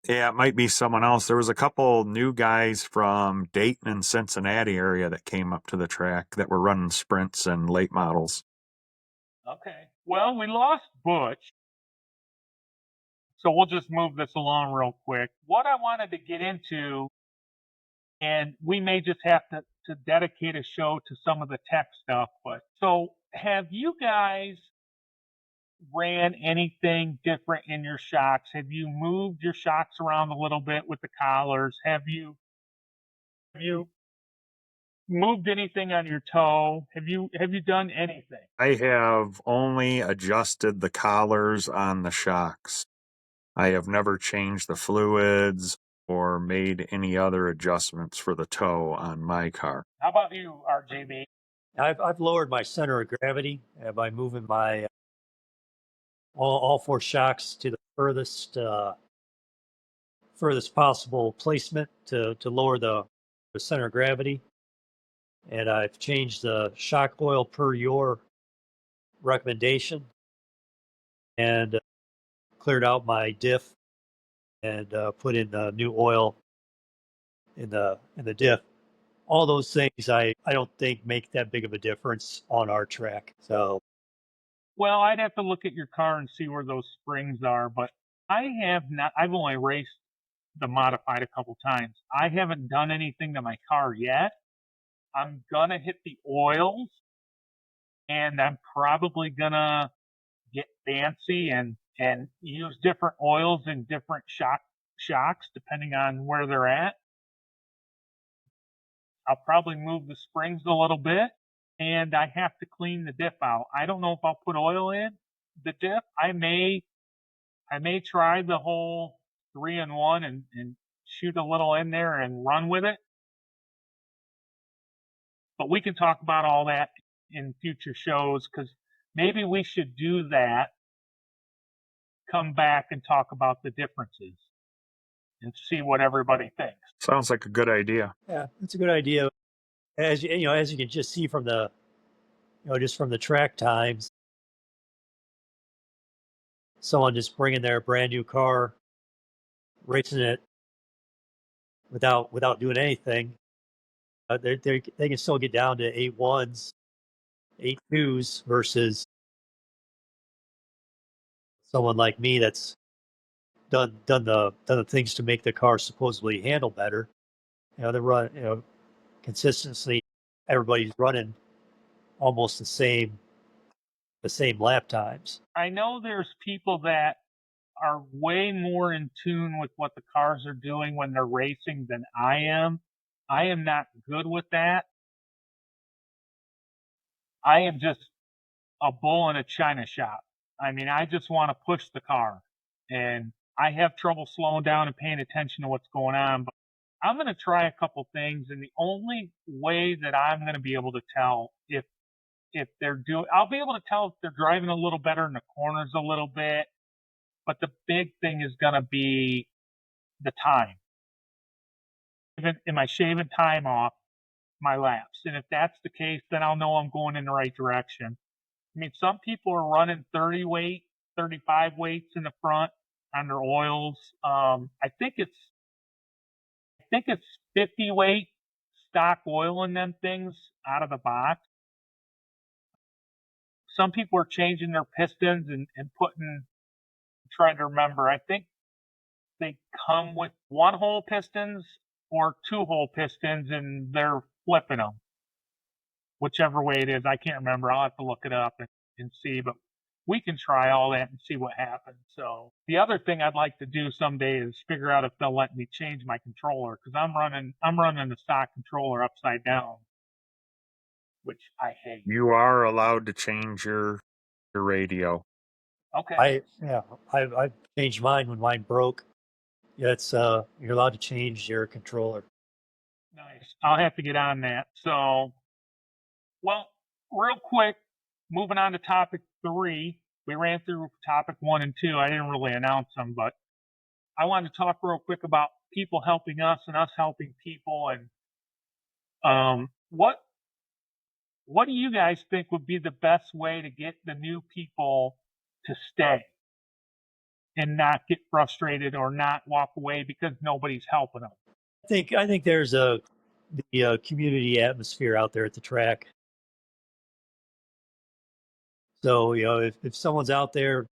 [SPEAKER 2] Yeah, it might be someone else. There was a couple new guys from Dayton and Cincinnati area that came up to the track that were running sprints and late models.
[SPEAKER 1] Okay. Well, we lost Butch. So we'll just move this along real quick. What I wanted to get into, and we may just have to dedicate a show to some of the tech stuff, but so have you guys ran anything different in your shocks? Have you moved your shocks around a little bit with the collars? Have you moved anything on your toe? Have you done anything?
[SPEAKER 2] I have only adjusted the collars on the shocks. I have never changed the fluids or made any other adjustments for the toe on my car.
[SPEAKER 1] How about you, RJB?
[SPEAKER 3] I've lowered my center of gravity by moving my all 4 shocks to the furthest possible placement to lower the center of gravity. And I've changed the shock oil per your recommendation and cleared out my diff and put in new oil in the diff. All those things I don't think make that big of a difference on our track. So,
[SPEAKER 1] well, I'd have to look at your car and see where those springs are, but I have not. I've only raced the modified a couple times. I haven't done anything to my car yet. I'm gonna hit the oils, and I'm probably gonna get fancy and use different oils in different shocks depending on where they're at. I'll probably move the springs a little bit, and I have to clean the diff out. I don't know if I'll put oil in the diff. I may try the whole 3-in-1 and shoot a little in there and run with it. But we can talk about all that in future shows because maybe we should do that, come back and talk about the differences and see what everybody thinks.
[SPEAKER 2] Sounds like a good idea.
[SPEAKER 3] Yeah, that's a good idea. As you can just see from the, just from the track times, someone just bringing their brand new car, racing it without doing anything. They can still get down to 8.1s, 8.2s versus someone like me that's done the things to make the car supposedly handle better. They run, consistently. Everybody's running almost the same lap times.
[SPEAKER 1] I know there's people that are way more in tune with what the cars are doing when they're racing than I am. I am not good with that. I am just a bull in a china shop. I mean, I just want to push the car, and I have trouble slowing down and paying attention to what's going on. But I'm going to try a couple things, and the only way that I'm going to be able to tell if they're doing, I'll be able to tell if they're driving a little better in the corners a little bit. But the big thing is going to be the time. Am I shaving time off my laps? And if that's the case, then I'll know I'm going in the right direction. I mean, some people are running 30 weight, 35 weights in the front on their oils. I think it's 50 weight stock oil in them things out of the box. Some people are changing their pistons and putting, I'm trying to remember, I think they come with 1-hole pistons or 2-hole pistons, and they're flipping them. Whichever way it is, I can't remember. I'll have to look it up and see, but we can try all that and see what happens. So the other thing I'd like to do someday is figure out if they'll let me change my controller, because I'm running the stock controller upside down, which I hate.
[SPEAKER 2] You are allowed to change your radio.
[SPEAKER 1] Okay.
[SPEAKER 3] I changed mine when mine broke. Yeah, it's you're allowed to change your controller.
[SPEAKER 1] Nice. I'll have to get on that. So, well, real quick, moving on to topic 3. We ran through topic 1 and 2. I didn't really announce them, but I wanted to talk real quick about people helping us and us helping people. And what do you guys think would be the best way to get the new people to stay and not get frustrated or not walk away because nobody's helping them?
[SPEAKER 3] I think there's the community atmosphere out there at the track. So if someone's out there,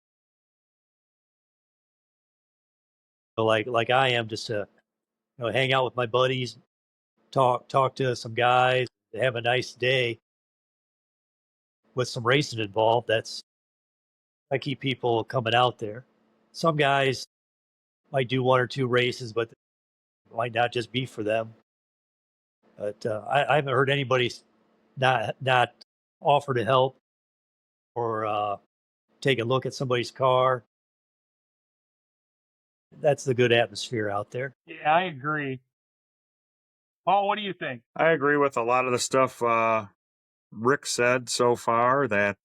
[SPEAKER 3] like I am, just to hang out with my buddies, talk to some guys, have a nice day with some racing involved. I keep people coming out there. Some guys might do 1 or 2 races, but it might not just be for them. But I haven't heard anybody not offer to help or take a look at somebody's car. That's the good atmosphere out there.
[SPEAKER 1] Yeah, I agree. Paul, what do you think?
[SPEAKER 2] I agree with a lot of the stuff Rick said so far, that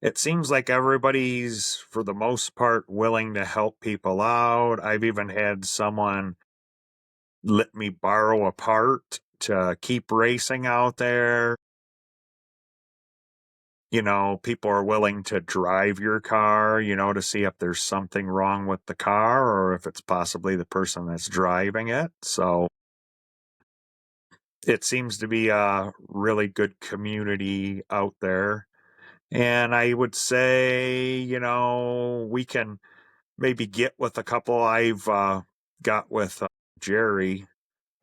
[SPEAKER 2] it seems like everybody's, for the most part, willing to help people out. I've even had someone let me borrow a part to keep racing out there. People are willing to drive your car, to see if there's something wrong with the car or if it's possibly the person that's driving it. So it seems to be a really good community out there. And I would say, we can maybe get with a couple. I've got with Jerry.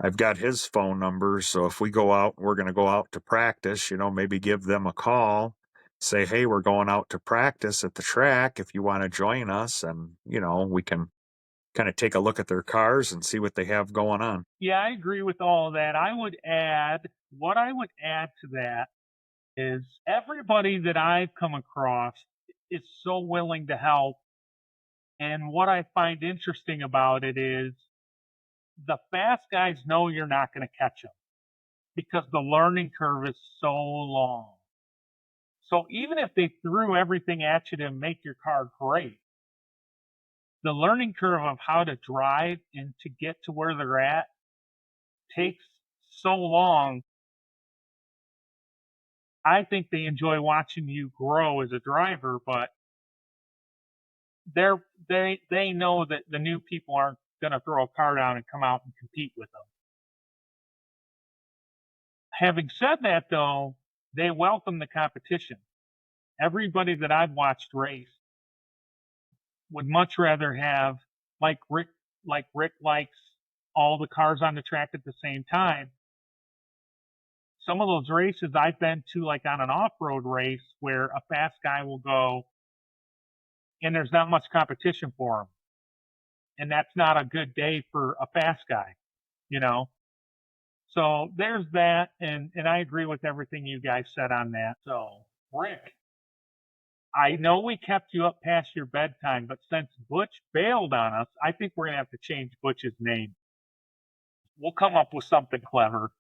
[SPEAKER 2] I've got his phone number. So if we go out, we're going to go out to practice, maybe give them a call, say, hey, we're going out to practice at the track if you want to join us. And, we can kind of take a look at their cars and see what they have going on.
[SPEAKER 1] Yeah, I agree with all of that. What I would add to that is everybody that I've come across is so willing to help. And what I find interesting about it is the fast guys know you're not going to catch them because the learning curve is so long. So even if they threw everything at you to make your car great, the learning curve of how to drive and to get to where they're at takes so long. I think they enjoy watching you grow as a driver, but they know that the new people aren't going to throw a car down and come out and compete with them. Having said that, though, they welcome the competition. Everybody that I've watched race would much rather have, like Rick likes all the cars on the track at the same time. Some of those races I've been to, like on an off-road race, where a fast guy will go and there's not much competition for him. And that's not a good day for a fast guy, you know? So there's that, and I agree with everything you guys said on that. So, Rick, I know we kept you up past your bedtime, but since Butch bailed on us, I think we're going to have to change Butch's name. We'll come up with something clever.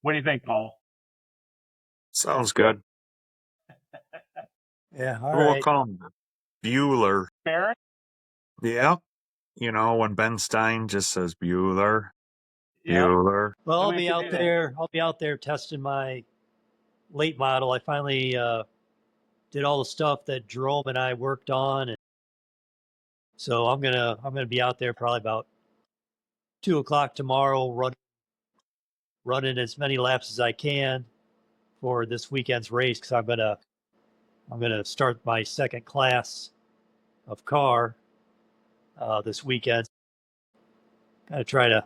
[SPEAKER 1] What do you think, Paul?
[SPEAKER 2] Sounds good.
[SPEAKER 3] Yeah, all
[SPEAKER 2] We'll
[SPEAKER 3] right.
[SPEAKER 2] call him Bueller.
[SPEAKER 1] Barrett?
[SPEAKER 2] Yeah. You know, when Ben Stein just says Bueller.
[SPEAKER 1] Yeah.
[SPEAKER 2] Bueller.
[SPEAKER 3] Well, I'll
[SPEAKER 1] We
[SPEAKER 3] be
[SPEAKER 1] have to
[SPEAKER 3] out
[SPEAKER 1] do that.
[SPEAKER 3] there. I'll be out there testing my late model. I finally did all the stuff that Jerome and I worked on, and so I'm gonna be out there probably about 2 o'clock tomorrow, running as many laps as I can for this weekend's race, because I'm gonna start my second class of car this weekend. Kind of try to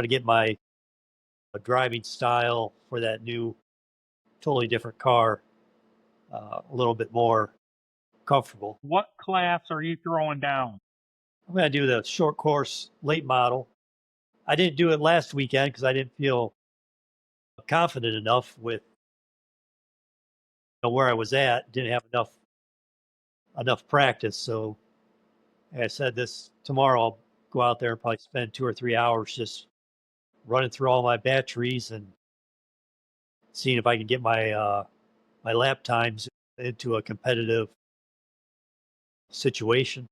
[SPEAKER 3] get my driving style for that new, totally different car a little bit more comfortable.
[SPEAKER 1] What class are you throwing down?
[SPEAKER 3] I'm going to do the short course late model. I didn't do it last weekend because I didn't feel confident enough with where I was at. Didn't have enough practice. So, like I said, this tomorrow I'll go out there and probably spend 2 or 3 hours just running through all my batteries and seeing if I can get my my lap times into a competitive situation.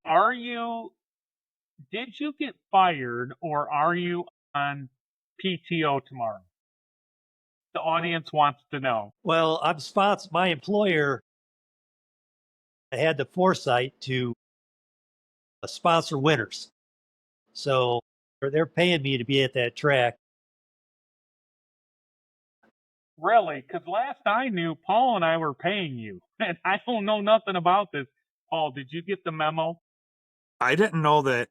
[SPEAKER 1] Did you get fired, or are you on PTO tomorrow? The audience wants to know.
[SPEAKER 3] Well, my employer had the foresight to sponsor winners. So they're paying me to be at that track.
[SPEAKER 1] Really? Because last I knew, Paul and I were paying you. And I don't know nothing about this. Paul, did you get the memo?
[SPEAKER 2] I didn't know that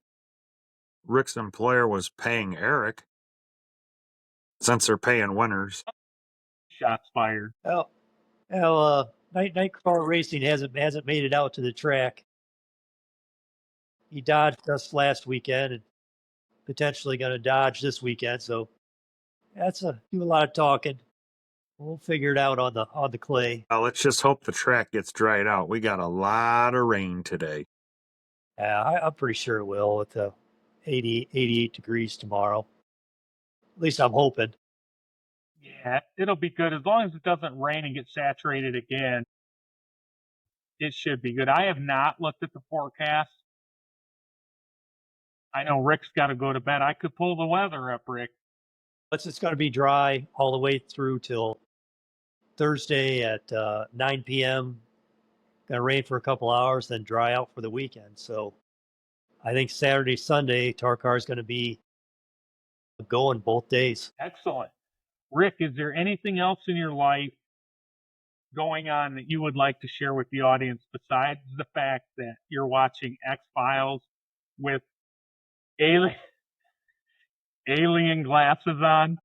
[SPEAKER 2] Rick's employer was paying Eric, since they're paying winners.
[SPEAKER 1] Shots fired.
[SPEAKER 3] Well, night car racing hasn't made it out to the track. He dodged us last weekend and potentially going to dodge this weekend. So do a lot of talking. We'll figure it out on the clay.
[SPEAKER 2] Let's just hope the track gets dried out. We got a lot of rain today.
[SPEAKER 3] Yeah, I'm pretty sure it will with the 88 degrees tomorrow. At least I'm hoping.
[SPEAKER 1] Yeah, it'll be good. As long as it doesn't rain and get saturated again, it should be good. I have not looked at the forecast. I know Rick's got to go to bed. I could pull the weather up, Rick.
[SPEAKER 3] It's just going to be dry all the way through till Thursday at 9 p.m. Going to rain for a couple hours, then dry out for the weekend. So I think Saturday, Sunday, Tarcar is going to be going both days.
[SPEAKER 1] Excellent. Rick, is there anything else in your life going on that you would like to share with the audience besides the fact that you're watching X-Files with alien glasses on?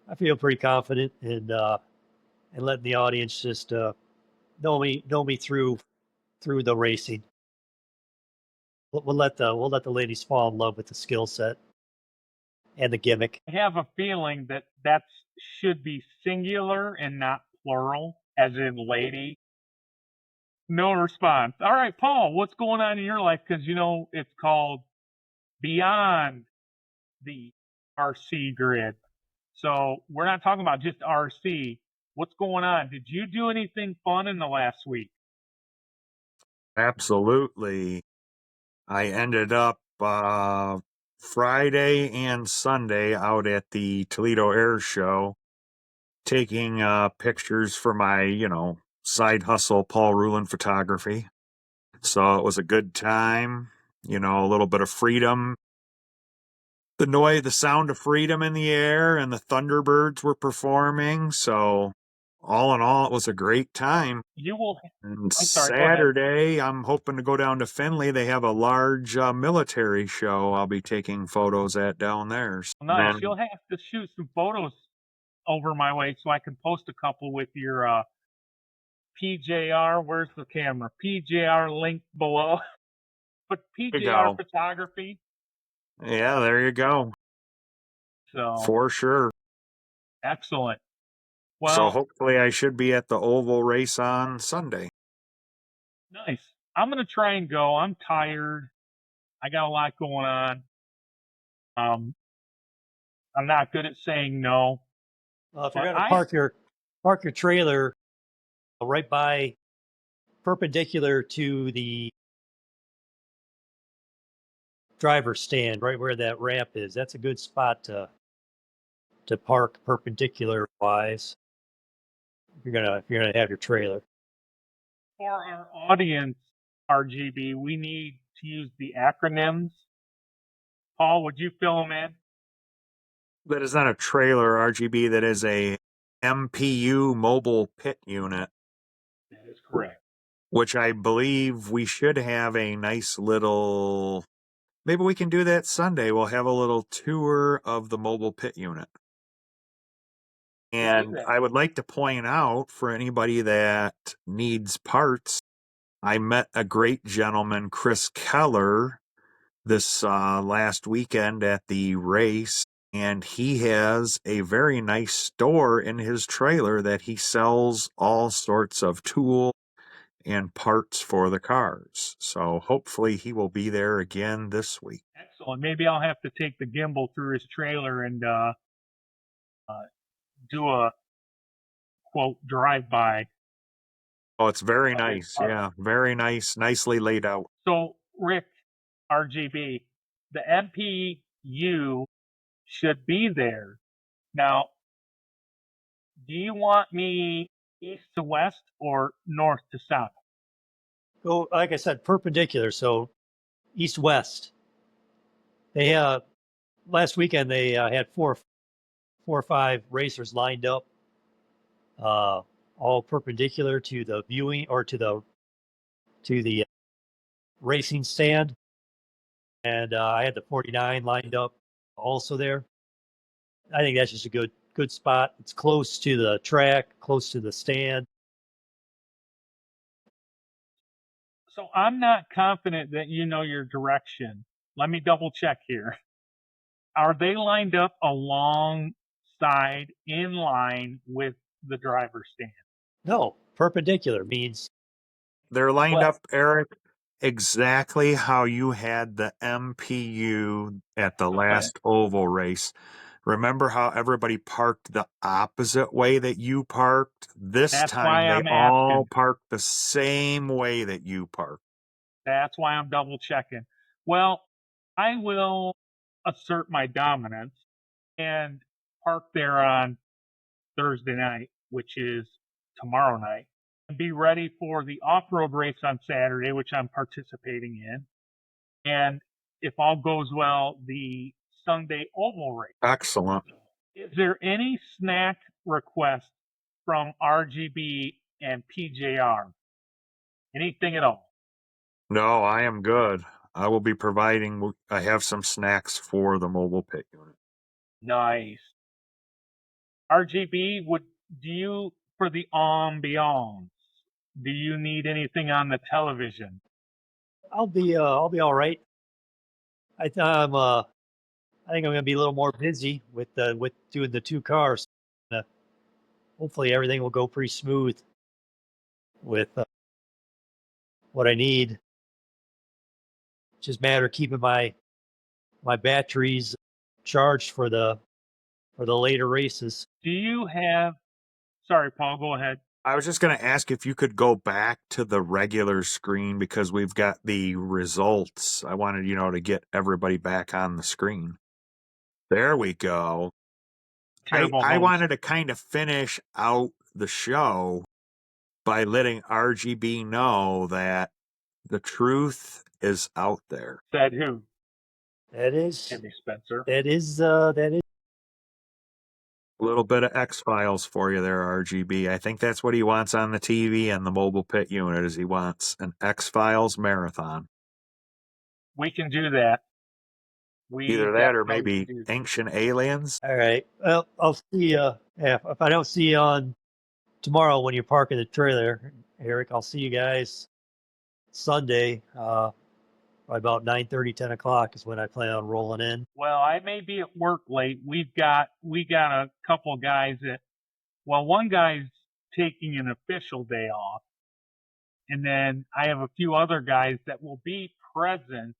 [SPEAKER 3] I feel pretty confident in letting the audience just know me through the racing. We'll let the ladies fall in love with the skill set and the gimmick.
[SPEAKER 1] I have a feeling that should be singular and not plural, as in lady. No response. All right, Paul, what's going on in your life? Because it's called Beyond the RC Grid. So we're not talking about just RC. What's going on? Did you do anything fun in the last week?
[SPEAKER 2] Absolutely. I ended up Friday and Sunday out at the Toledo Air Show taking pictures for my, side hustle, Paul Rulin Photography. So it was a good time, a little bit of freedom. The sound of freedom in the air, and the Thunderbirds were performing. So all in all, it was a great time.
[SPEAKER 1] You will.
[SPEAKER 2] And
[SPEAKER 1] I'm sorry, go ahead.
[SPEAKER 2] Saturday, I'm hoping to go down to Findlay. They have a large military show I'll be taking photos at down there.
[SPEAKER 1] Nice.
[SPEAKER 2] Then,
[SPEAKER 1] You'll have to shoot some photos over my way so I can post a couple with your PJR. Where's the camera? PJR link below. But PJR
[SPEAKER 2] go.
[SPEAKER 1] photography.
[SPEAKER 2] Yeah, there you go.
[SPEAKER 1] So
[SPEAKER 2] For sure.
[SPEAKER 1] excellent.
[SPEAKER 2] So
[SPEAKER 1] Well,
[SPEAKER 2] hopefully I should be at the oval race on Sunday.
[SPEAKER 1] nice. I'm gonna try and go. I'm tired. I got a lot going on. I'm not good at saying no.
[SPEAKER 3] Well, if
[SPEAKER 1] But
[SPEAKER 3] you're going to park your trailer right by, perpendicular to the driver's stand, right where that ramp is, that's a good spot to park perpendicular wise. If you're gonna have your trailer.
[SPEAKER 1] For our audience, RGB, we need to use the acronyms. Paul, would you fill them in?
[SPEAKER 2] That is not a trailer, RGB. That is a MPU mobile pit unit,
[SPEAKER 1] That is correct.
[SPEAKER 2] which I believe we should have a nice little. Maybe we can do that Sunday. We'll have a little tour of the mobile pit unit. And I would like to point out, for anybody that needs parts, I met a great gentleman, Chris Keller, this last weekend at the race, and he has a very nice store in his trailer that he sells all sorts of tools and parts for the cars. So hopefully he will be there again this week.
[SPEAKER 1] Excellent. Maybe I'll have to take the gimbal through his trailer and do a quote drive-by.
[SPEAKER 2] Oh, it's very nice. Yeah, very nice. Nicely laid out.
[SPEAKER 1] So, Rick, RGB, the MPU should be there. Now, do you want me east to west or north to south?
[SPEAKER 3] Go, like I said, perpendicular, so east-west. They last weekend they had four or five racers lined up, all perpendicular to the viewing or to the racing stand, and I had the 49 lined up also there. I think that's just a good spot. It's close to the track, close to the stand.
[SPEAKER 1] So I'm not confident that you know your direction. Let me double check here. Are they lined up alongside, in line with the driver's stand?
[SPEAKER 3] No, perpendicular means
[SPEAKER 2] they're lined up, Eric, exactly how you had the MPU at the last oval race. Remember how everybody parked the opposite way that you parked? This time they all parked the same way that you parked.
[SPEAKER 1] That's why I'm double checking. Well, I will assert my dominance and park there on Thursday night, which is tomorrow night, and be ready for the off-road race on Saturday, which I'm participating in. And if all goes well, the Sunday oval race.
[SPEAKER 2] Excellent.
[SPEAKER 1] Is there any snack request from RGB and PJR? Anything at all?
[SPEAKER 2] No, I am good. I will be providing, I have some snacks for the mobile pit unit.
[SPEAKER 1] Nice. RGB, for the ambiance, do you need anything on the television?
[SPEAKER 3] I'll be all right. I think I'm going to be a little more busy with doing the two cars. Hopefully everything will go pretty smooth with what I need. Just matter of keeping my batteries charged for the later races.
[SPEAKER 1] Do you have? Sorry, Paul. Go ahead.
[SPEAKER 2] I was just going to ask if you could go back to the regular screen because we've got the results. I wanted, to get everybody back on the screen. There we go. I wanted to kind of finish out the show by letting RGB know that the truth is out there.
[SPEAKER 1] Said who?
[SPEAKER 3] That is
[SPEAKER 1] Timmy Spencer.
[SPEAKER 3] that is
[SPEAKER 2] A little bit of X-Files for you there, RGB. I think that's what he wants on the TV and the mobile pit unit, is he wants an X-Files marathon.
[SPEAKER 1] We can do that. We
[SPEAKER 2] Either that or
[SPEAKER 1] definitely
[SPEAKER 2] maybe
[SPEAKER 1] can do that.
[SPEAKER 2] Ancient Aliens.
[SPEAKER 3] all right. Well, I'll see you. If I don't see you on tomorrow when you're parking the trailer, Eric, I'll see you guys Sunday. By about 9:30, 10 o'clock is when I plan on rolling in.
[SPEAKER 1] Well, I may be at work late. We got a couple of guys that, well, one guy's taking an official day off, and then I have a few other guys that will be present,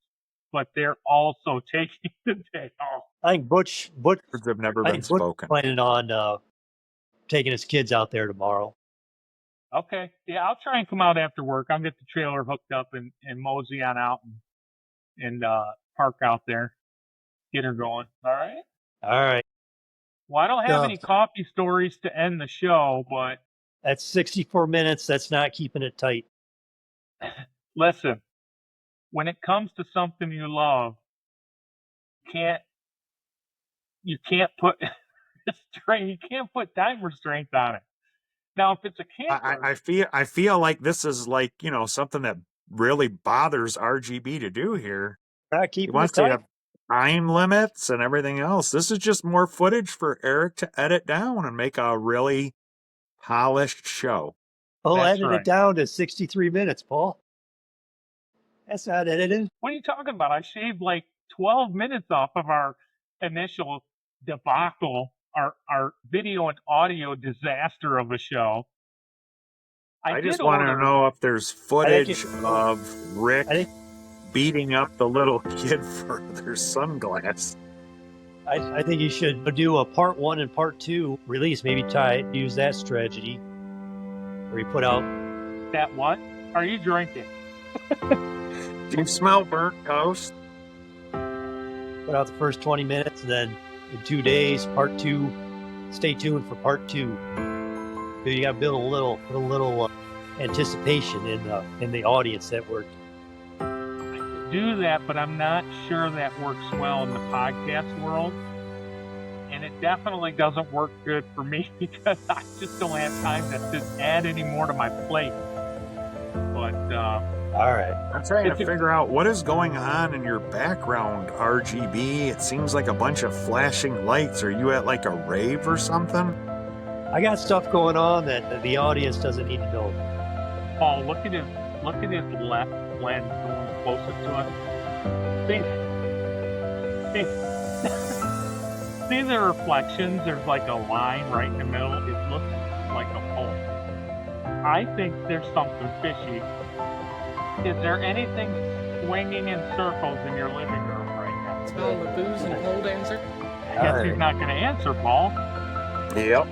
[SPEAKER 1] but they're also taking the day off.
[SPEAKER 3] I think Butch
[SPEAKER 2] Words have never
[SPEAKER 3] I
[SPEAKER 2] been
[SPEAKER 3] think Butch
[SPEAKER 2] spoken.
[SPEAKER 3] planning on taking his kids out there tomorrow.
[SPEAKER 1] Okay, yeah, I'll try and come out after work. I'll get the trailer hooked up and mosey on out and park out there, get her going. All right.
[SPEAKER 3] All right.
[SPEAKER 1] Well, I don't have any coffee stories to end the show, but
[SPEAKER 3] That's 64 minutes. That's not keeping it tight.
[SPEAKER 1] listen, when it comes to something you love, you can't put you can't put time restraints on it. Now, if it's a camper,
[SPEAKER 2] I feel like this is like, something that really bothers RGB to do here.
[SPEAKER 3] Not
[SPEAKER 2] He
[SPEAKER 3] keeping
[SPEAKER 2] wants
[SPEAKER 3] it
[SPEAKER 2] to
[SPEAKER 3] tight.
[SPEAKER 2] have time limits and everything else. This is just more footage for Eric to edit down and make a really polished show.
[SPEAKER 3] I'll
[SPEAKER 1] That's
[SPEAKER 3] edit
[SPEAKER 1] right.
[SPEAKER 3] it down to 63 minutes, Paul. That's not edited.
[SPEAKER 1] what are you talking about? I shaved like 12 minutes off of our initial debacle, our video and audio disaster of a show.
[SPEAKER 2] I just want to know if there's footage of Rick beating up the little kid for their sunglass.
[SPEAKER 3] I think you should do a part 1 and part 2 release. Maybe use that strategy where you put out.
[SPEAKER 1] That what? Are you drinking?
[SPEAKER 2] Do you smell burnt toast?
[SPEAKER 3] Put out the first 20 minutes, and then in 2 days, part 2. Stay tuned for part 2. You got to build a little anticipation in the audience that we're.
[SPEAKER 1] Do that, but I'm not sure that works well in the podcast world. And it definitely doesn't work good for me because I just don't have time to just add any more to my plate. But
[SPEAKER 3] All right.
[SPEAKER 2] I'm trying to figure out what is going on in your background, RGB. It seems like a bunch of flashing lights. Are you at like a rave or something?
[SPEAKER 3] I got stuff going on that the audience doesn't need to know.
[SPEAKER 1] Paul, look at his left lens going closer to us. See the reflections? There's like a line right in the middle. It looks like a hole. I think there's something fishy. Is there anything swinging in circles in your living room right now?
[SPEAKER 5] Smelling the booze and pole dancer?
[SPEAKER 1] I guess he's not going to answer, Paul.
[SPEAKER 2] Yep.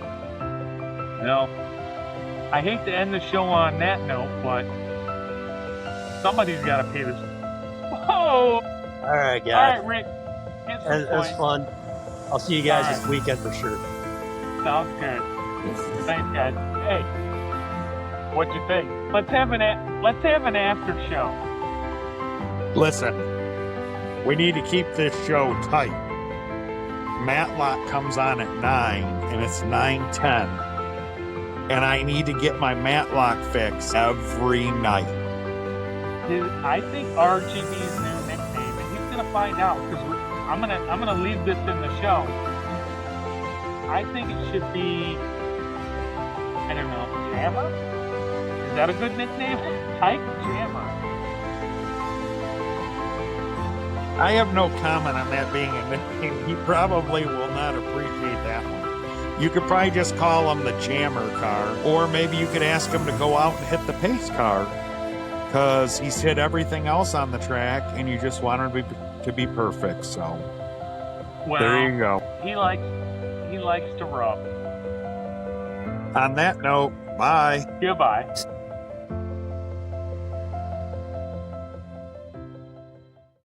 [SPEAKER 1] No. I hate to end the show on that note, but somebody's got to pay this. Whoa!
[SPEAKER 3] All right, guys.
[SPEAKER 1] All right, Rick.
[SPEAKER 3] That's fun. I'll see you guys this weekend for sure.
[SPEAKER 1] Sounds good. Thanks, guys. Hey, what'd you think? Let's have an after show.
[SPEAKER 2] Listen, we need to keep this show tight. Matlock comes on at 9, and it's 9:10. And I need to get my Matlock fix every night.
[SPEAKER 1] I think RGB's new nickname, and he's gonna find out because I'm gonna leave this in the show. I think it should be, I don't know, Jammer? Is that a good nickname? Type Jammer.
[SPEAKER 2] I have no comment on that being a nickname. He probably will not appreciate that one. You could probably just call him the Jammer car, or maybe you could ask him to go out and hit the pace car, because he's hit everything else on the track, and you just want him to be perfect. So
[SPEAKER 1] Well,
[SPEAKER 2] there you go.
[SPEAKER 1] He likes to rub.
[SPEAKER 2] On that note, bye.
[SPEAKER 1] Goodbye.